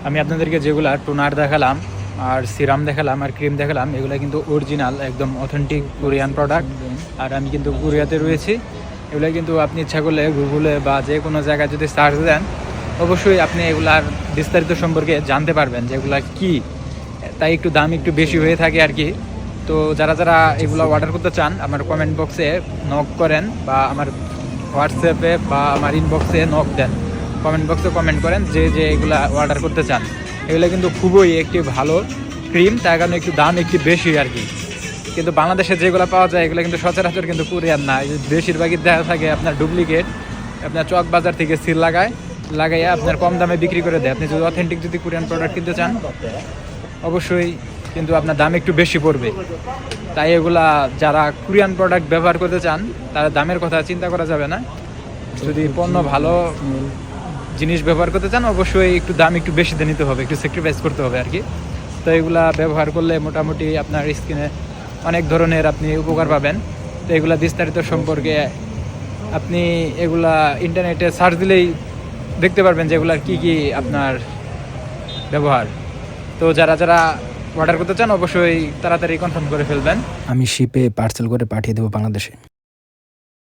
আমি আপনাদেরকে যেগুলা টোনার দেখালাম আর সিরাম দেখালাম আর ক্রিম দেখালাম, এগুলো কিন্তু অরিজিনাল একদম অথেন্টিক কোরিয়ান প্রোডাক্ট। আর আমি কিন্তু কোরিয়াতে রয়েছি। এগুলো কিন্তু আপনি ইচ্ছা করলে গুগলে বা যে কোনো জায়গায় যদি সার্চ দেন, অবশ্যই আপনি এগুলার বিস্তারিত সম্পর্কে জানতে পারবেন যে এগুলা কী। তাই একটু দাম একটু বেশি হয়ে থাকে আর কি। তো যারা যারা এগুলো অর্ডার করতে চান, আমার কমেন্ট বক্সে নক করেন বা আমার হোয়াটসঅ্যাপে বা আমার ইনবক্সে নক দেন, কমেন্ট বক্সে কমেন্ট করেন যে যে এগুলা অর্ডার করতে চান। এগুলো কিন্তু খুবই একটি ভালো ক্রিম, তার কারণে একটু দাম একটু বেশি আর কি। কিন্তু বাংলাদেশে যেগুলো পাওয়া যায় এগুলো কিন্তু সচরাচর কিন্তু কোরিয়ান না, বেশিরভাগই দেখা থাকে আপনার ডুপ্লিকেট। আপনার চক বাজার থেকে সিল লাগাইয়া আপনার কম দামে বিক্রি করে দেয়। আপনি যদি অথেন্টিক যদি কোরিয়ান প্রোডাক্ট কিনতে চান, অবশ্যই কিন্তু আপনার দাম একটু বেশি পড়বে। তাই এগুলা যারা কোরিয়ান প্রোডাক্ট ব্যবহার করতে চান, তারা দামের কথা চিন্তা করা যাবে না। যদি পণ্য ভালো জিনিস ব্যবহার করতে চান, অবশ্যই একটু দাম একটু বেশি দিয়ে নিতে হবে, একটু স্যাক্রিফাইস করতে হবে আর কি। তো এগুলা ব্যবহার করলে মোটামুটি আপনার স্কিনে অনেক ধরনের আপনি উপকার পাবেন। তো এগুলা বিস্তারিত সম্পর্কে আপনি এগুলা ইন্টারনেটে সার্চ দিলেই দেখতে পারবেন যে এগুলার কী কী আপনার ব্যবহার। তো যারা যারা অর্ডার করতে চান, অবশ্যই তাড়াতাড়ি কনফার্ম করে ফেলবেন। আমি শিপে পার্সেল করে পাঠিয়ে দেবো বাংলাদেশে।